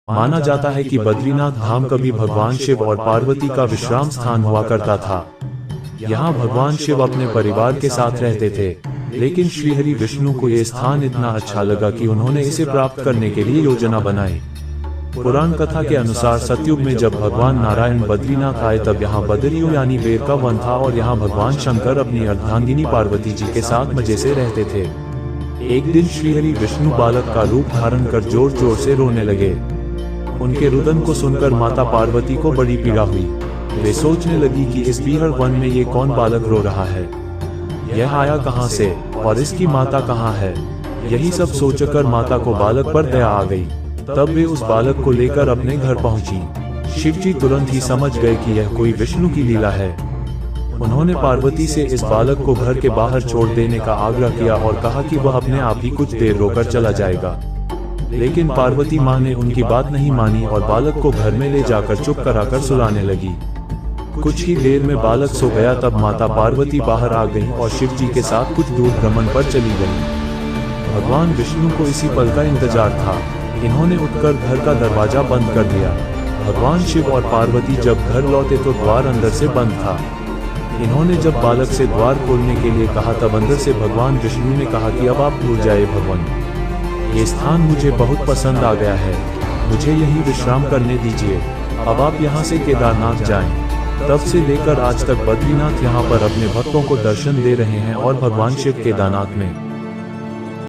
माना जाता है कि बद्रीनाथ धाम कभी भगवान शिव और पार्वती का विश्राम स्थान हुआ करता था। यहाँ भगवान शिव अपने परिवार के साथ रहते थे, लेकिन श्रीहरि विष्णु को ये स्थान इतना अच्छा लगा कि उन्होंने इसे प्राप्त करने के लिए योजना बनाई। पुराण कथा के अनुसार सतयुग में जब भगवान नारायण बद्रीनाथ आए तब यहाँ बदरियों यानी बेर का वन था और यहाँ भगवान शंकर अपनी अर्धांगिनी पार्वती जी के साथ मजे से रहते थे। एक दिन श्रीहरि विष्णु बालक का रूप धारण कर जोर जोर से रोने लगे। उनके रुदन को सुनकर माता पार्वती को बड़ी पीड़ा हुई। वे सोचने लगी कि इस बीहड़ वन में ये कौन बालक रो रहा है, यह आया कहाँ से और इसकी माता कहाँ है। यही सब सोचकर माता को बालक पर दया आ गई। तब वे उस बालक को लेकर अपने घर पहुंची। शिवजी तुरंत ही समझ गए कि यह कोई विष्णु की लीला है। उन्होंने पार्वती से इस बालक को घर के बाहर छोड़ देने का आग्रह किया और कहा कि वह अपने आप ही कुछ देर रोकर चला जाएगा। लेकिन पार्वती माँ ने उनकी बात नहीं मानी और बालक को घर में ले जाकर चुप कराकर सुलाने लगी। कुछ ही देर में बालक सो गया। तब माता पार्वती बाहर आ गईं और शिवजी के साथ कुछ दूर भ्रमण पर चली गईं। भगवान विष्णु को इसी पल का इंतजार था। इन्होंने उठकर घर का दरवाजा बंद कर दिया। भगवान शिव और पार्वती जब घर लौटे तो द्वार अंदर से बंद था। इन्होंने जब बालक से द्वार खोलने के लिए कहा तब अंदर से भगवान विष्णु ने कहा कि अब आप भूल जाए भगवान, ये स्थान मुझे बहुत पसंद आ गया है, मुझे यहीं विश्राम करने दीजिए। अब आप यहाँ से केदारनाथ जाएं। तब से लेकर आज तक बद्रीनाथ यहाँ पर अपने भक्तों को दर्शन दे रहे हैं और भगवान शिव केदारनाथ में